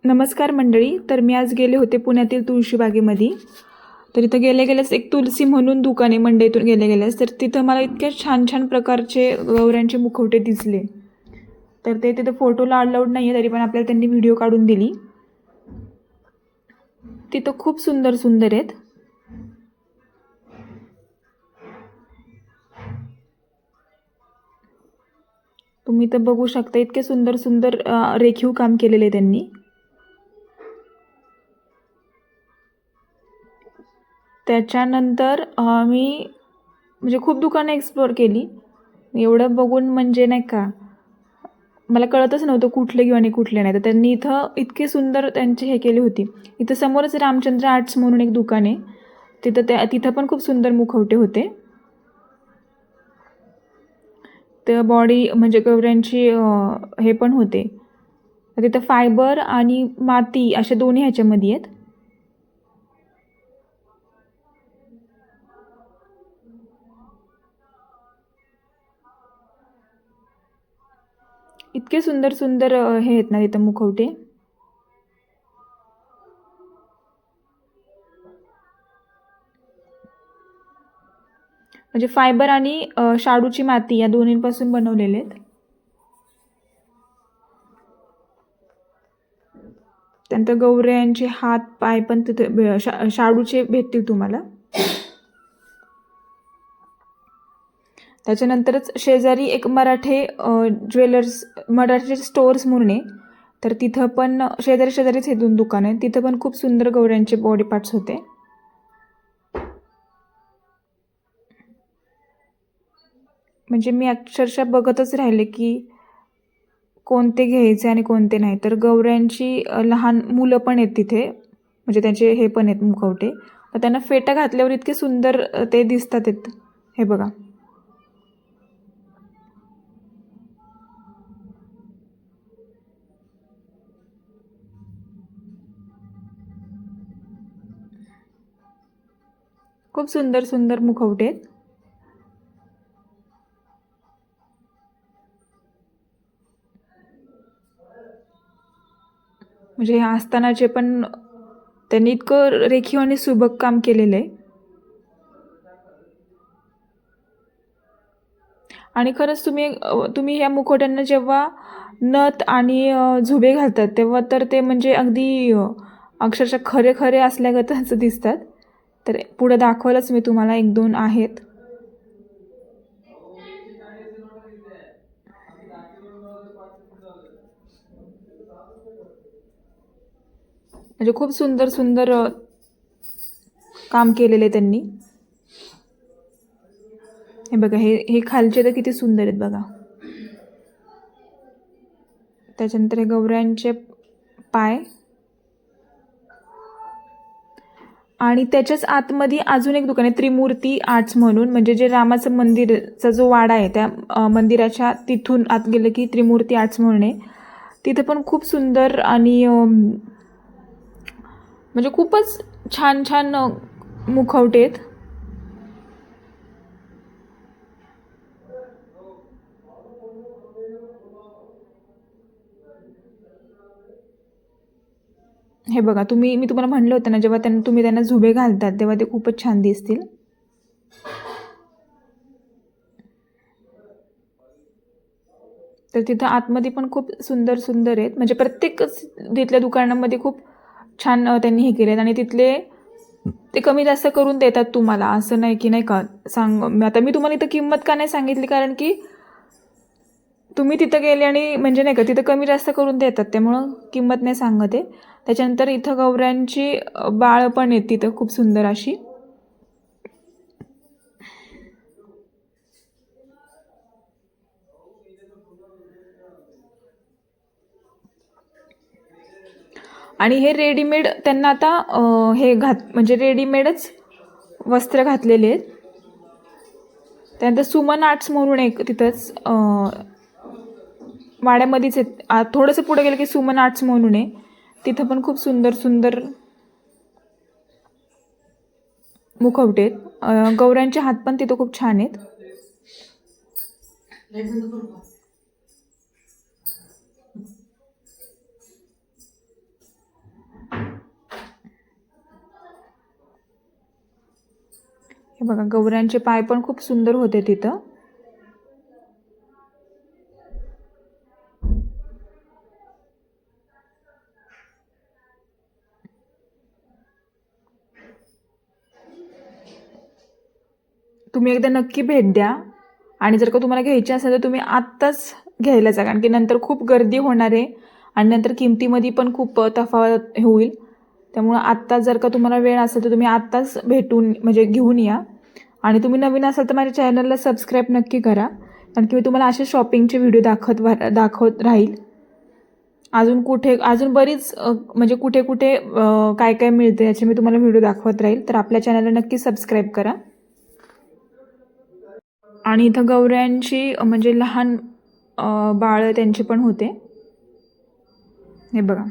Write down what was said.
नमस्कार मंडळी. तर मी आज गेले होते पुण्यातील तुळशीबागेमध्ये. तर इथं गेल्याच एक तुलसी म्हणून दुकान आहे मंडईतून गेल्याच. तर तिथं मला इतक्या छान छान प्रकारचे गौऱ्यांचे मुखवटे दिसले. तर ते तिथं फोटोला अलाउड नाही आहे, तरी पण आपल्याला त्यांनी व्हिडिओ काढून दिली. तिथं खूप सुंदर सुंदर आहेत. तुम्ही तर बघू शकता, इतके सुंदर सुंदर रेखीव काम केलेले त्यांनी. त्याच्यानंतर मी म्हणजे खूप दुकानं एक्सप्लोअर केली. एवढं बघून म्हणजे नाही का, मला कळतच नव्हतं कुठले घेऊ आणि कुठले नाही. तर त्यांनी इथं इतके सुंदर त्यांची हे केली होती. इथं समोरच रामचंद्र आर्ट्स म्हणून एक दुकान आहे. तिथं पण खूप सुंदर मुखवटे होते. तर बॉडी म्हणजे गौऱ्यांची हे पण होते. तिथं फायबर आणि माती अशा दोन्ही ह्याच्यामध्ये आहेत. इतके सुंदर सुंदर हे आहेत ना तिथं मुखवटे. म्हणजे फायबर आणि शाडूची माती या दोन्हींपासून बनवलेले आहेत. त्यानंतर गौऱ्यांचे हात पाय पण तिथे शाडूचे भेटतील तुम्हाला. त्याच्यानंतरच शेजारी एक मराठे मराठे स्टोअर्स म्हणून आहे. तर तिथं पण शेजारीच हे दोन दुकानं आहेत. तिथं पण खूप सुंदर गौऱ्यांचे बॉडी पार्ट्स होते. म्हणजे मी अक्षरशः बघतच राहिले की कोणते घ्यायचे आणि कोणते नाही. तर गौऱ्यांची लहान मुलं पण आहेत तिथे, म्हणजे त्यांचे हे पण आहेत मुखवटे. तर त्यांना फेटा घातल्यावर इतके सुंदर ते दिसतात आहेत. हे बघा, खूप सुंदर सुंदर मुखवटे आहेत. म्हणजे ह्या आस्थानाचे पण त्यांनी इतकं रेखीव आणि सुबक काम केलेलं आहे. आणि खरंच तुम्ही ह्या मुखवट्यांना जेव्हा नथ आणि झुबे घालतात तेव्हा तर ते म्हणजे अगदी अक्षरशः खरे खरे असल्यागतच दिसतात. तर पुढे दाखवलंच मी तुम्हाला, एक दोन आहेत. म्हणजे खूप सुंदर सुंदर काम केलेले त्यांनी. हे बघा, हे खालचे तर किती सुंदर आहेत बघा. त्याच्यानंतर हे गौऱ्यांचे पाय. आणि त्याच्याच आतमध्ये अजून एक दुकान आहे त्रिमूर्ती आर्ट्स म्हणून. म्हणजे जे रामाचं मंदिरचा जो वाडा आहे त्या मंदिराच्या तिथून आत गेलं की त्रिमूर्ती आर्ट्स म्हणून आहे. तिथे पण खूप सुंदर आणि म्हणजे खूपच छान छान मुखवटे आहेत. हे बघा, मी तुम्हाला म्हणलं होतं ना, जेव्हा तुम्ही त्यांना झुबे घालतात तेव्हा ते खूपच छान दिसतील. तर तिथं आतमध्ये पण खूप सुंदर सुंदर आहेत. म्हणजे प्रत्येकच तिथल्या दुकानामध्ये खूप छान त्यांनी हे केले आहेत. आणि तिथले ते कमी जास्त करून देतात तुम्हाला, असं नाही की नाही का आता मी तुम्हाला इथं किंमत का नाही सांगितली, कारण की तुम्ही तिथं गेले आणि म्हणजे नाही का तिथं कमी जास्त करून देतात, त्यामुळं किंमत नाही सांगत आहे. त्याच्यानंतर इथं गौऱ्यांची बाळ पण आहेत तिथं खूप सुंदर अशी. आणि हे रेडीमेड त्यांना आता म्हणजे रेडीमेडच वस्त्र घातलेले आहेत. त्यानंतर सुमन आर्ट्स म्हणून एक तिथंच वाड्यामध्येच आहेत. थोडंसं पुढे गेलं की सुमन आर्ट्स म्हणून आहे. तिथं पण खूप सुंदर सुंदर मुखवटे आहेत. गौऱ्यांचे हात पण तिथं खूप छान आहेत. हे बघा, गौऱ्यांचे पाय पण खूप सुंदर होते तिथं. तुम्ही एकदा नक्की भेट द्या. आणि जर का तुम्हाला घ्यायची असेल तर तुम्ही आत्ताच घ्यायला जा, कारण की नंतर खूप गर्दी होणार आहे आणि नंतर किमतीमध्ये पण खूप तफावत होईल. त्यामुळं आत्ताच जर का तुम्हाला वेळ असेल तर तुम्ही आत्ताच भेटून म्हणजे घेऊन या. आणि तुम्ही नवीन असाल तर माझ्या चॅनलला सबस्क्राईब नक्की करा, कारण की मी तुम्हाला असे शॉपिंगचे व्हिडिओ दाखवत राहील. अजून बरीच म्हणजे कुठे कुठे काय काय मिळते याचे मी तुम्हाला व्हिडिओ दाखवत राहील. तर आपल्या चॅनलला नक्की सबस्क्राईब करा. आणि इथं गौऱ्यांची म्हणजे लहान बाळ त्यांचे पण होते. हे बघा.